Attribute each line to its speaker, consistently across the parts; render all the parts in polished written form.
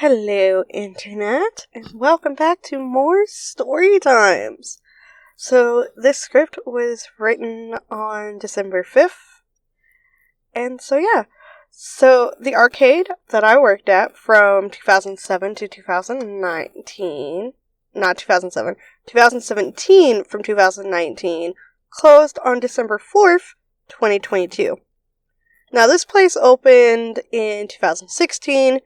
Speaker 1: Hello, Internet, and welcome back to more Story Times. So, this script was written on December 5th, and So, the arcade that I worked at from 2007 to 2019, not 2007, 2017 from 2019, closed on December 4th, 2022. Now, this place opened in 2016,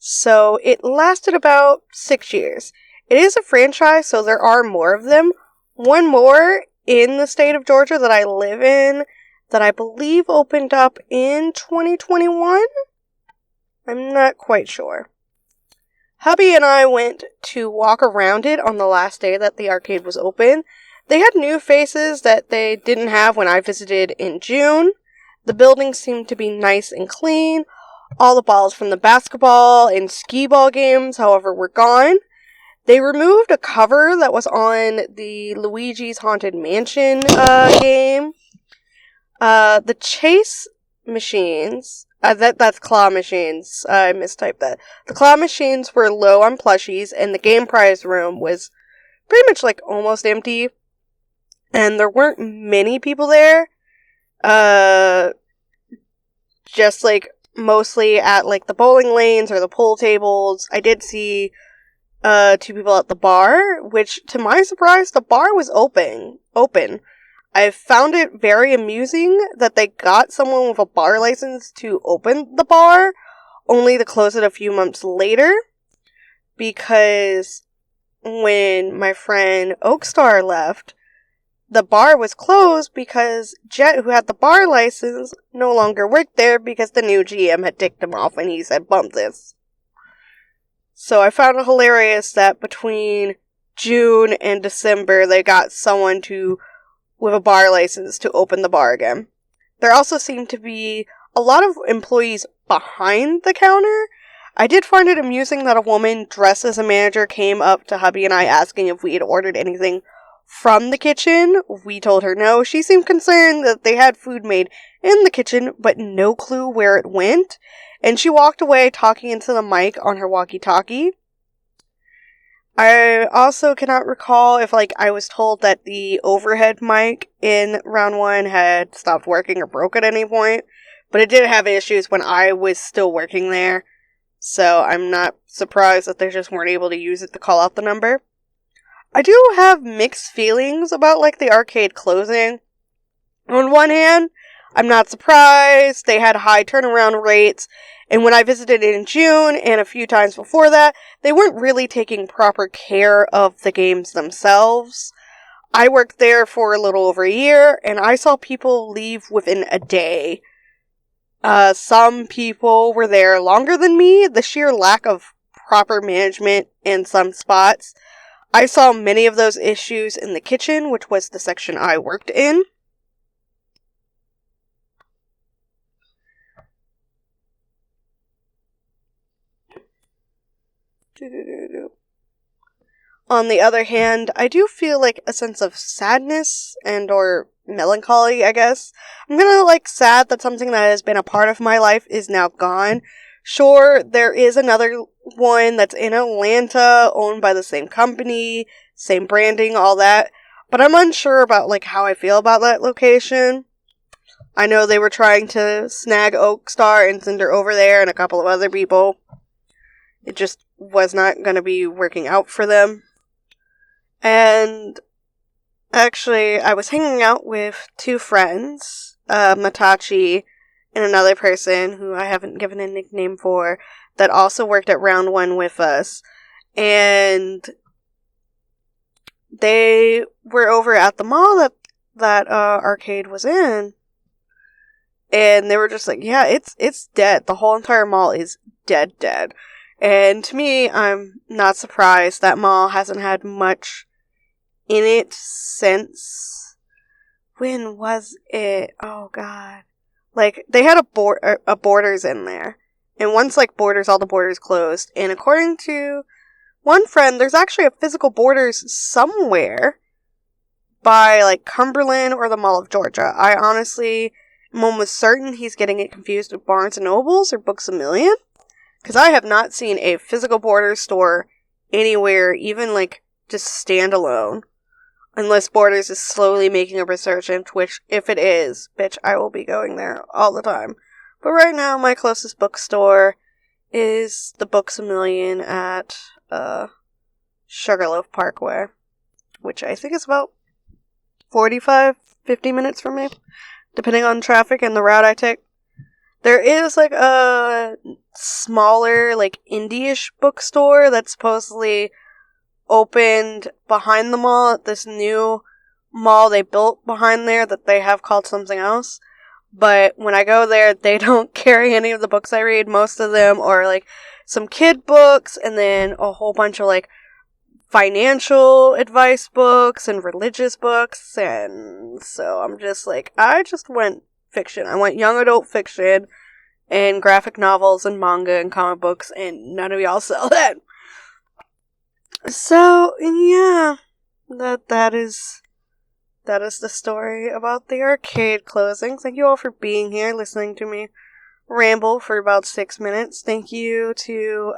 Speaker 1: so it lasted about 6 years. It is a franchise, so there are more of them. One more in the state of Georgia that I live in that I believe opened up in 2021? I'm not quite sure. Hubby and I went to walk around it on the last day that the arcade was open. They had new faces that they didn't have when I visited in June. The building seemed to be nice and clean. All the balls from the basketball and skee ball games, however, were gone. They removed a cover that was on the Luigi's Haunted Mansion game. The chase machines, that's claw machines, I mistyped that. The claw machines were low on plushies, and the game prize room was pretty much like almost empty. And there weren't many people there. Just like mostly at like the bowling lanes or the pool tables. I did see 2 people at the bar, which to my surprise, the bar was open. I found it very amusing that they got someone with a bar license to open the bar, only to close it a few months later, because when my friend Oakstar left, the bar was closed because Jet, who had the bar license, no longer worked there because the new GM had ticked him off and he said, bump this. So I found it hilarious that between June and December, they got someone with a bar license to open the bar again. There also seemed to be a lot of employees behind the counter. I did find it amusing that a woman dressed as a manager came up to hubby and I asking if we had ordered anything from the kitchen. We told her no. She seemed concerned that they had food made in the kitchen, but no clue where it went. And she walked away talking into the mic on her walkie-talkie. I also cannot recall if, I was told that the overhead mic in round 1 had stopped working or broke at any point. But it did have issues when I was still working there. So I'm not surprised that they just weren't able to use it to call out the number. I do have mixed feelings about, the arcade closing. On one hand, I'm not surprised. They had high turnaround rates. And when I visited in June, and a few times before that, they weren't really taking proper care of the games themselves. I worked there for a little over a year, and I saw people leave within a day. Some people were there longer than me. The sheer lack of proper management in some spots. I saw many of those issues in the kitchen, which was the section I worked in. On the other hand, I do feel a sense of sadness and or melancholy, I guess. I'm sad that something that has been a part of my life is now gone. Sure, there is another one that's in Atlanta, owned by the same company, same branding, all that. But I'm unsure about, how I feel about that location. I know they were trying to snag Oakstar and send her over there and a couple of other people. It just was not going to be working out for them. And actually, I was hanging out with 2 friends, Matachi and another person who I haven't given a nickname for, that also worked at round 1 with us. And they were over at the mall that arcade was in. And they were just yeah, it's dead. The whole entire mall is dead. And to me, I'm not surprised. That mall hasn't had much in it since... When was it? Oh, God. They had a Borders in there. And once, Borders, all the Borders closed. And according to one friend, there's actually a physical Borders somewhere by, Cumberland or the Mall of Georgia. I honestly am almost certain he's getting it confused with Barnes & Nobles or Books A Million. Because I have not seen a physical Borders store anywhere, even like just standalone. Unless Borders is slowly making a resurgence, which if it is, bitch, I will be going there all the time. But right now, my closest bookstore is the Books A Million at Sugarloaf Parkway, which I think is about 45, 50 minutes from me, depending on traffic and the route I take. There is like a smaller, like indie-ish bookstore that's supposedly opened behind the mall at this new mall they built behind there that they have called something else. But when I go there, they don't carry any of the books I read. Most of them are like some kid books and then a whole bunch of like financial advice books and religious books. And so I'm just like, I just went fiction. I went young adult fiction and graphic novels and manga and comic books, and none of y'all sell that. So, yeah, that is the story about the arcade closing. Thank you all for being here, listening to me ramble for about 6 minutes. Thank you to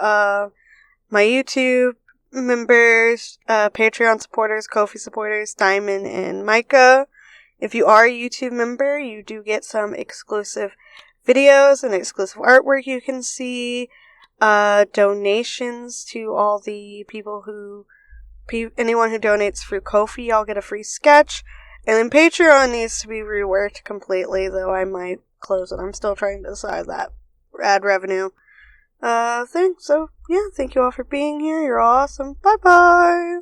Speaker 1: my YouTube members, Patreon supporters, Ko-fi supporters, Dymond and Micah. If you are a YouTube member, you do get some exclusive videos and exclusive artwork you can see. Donations to all the people anyone who donates through Ko-fi, I'll get a free sketch. And then Patreon needs to be reworked completely, though I might close it. I'm still trying to decide that ad revenue thing. So, yeah, thank you all for being here. You're awesome. Bye-bye!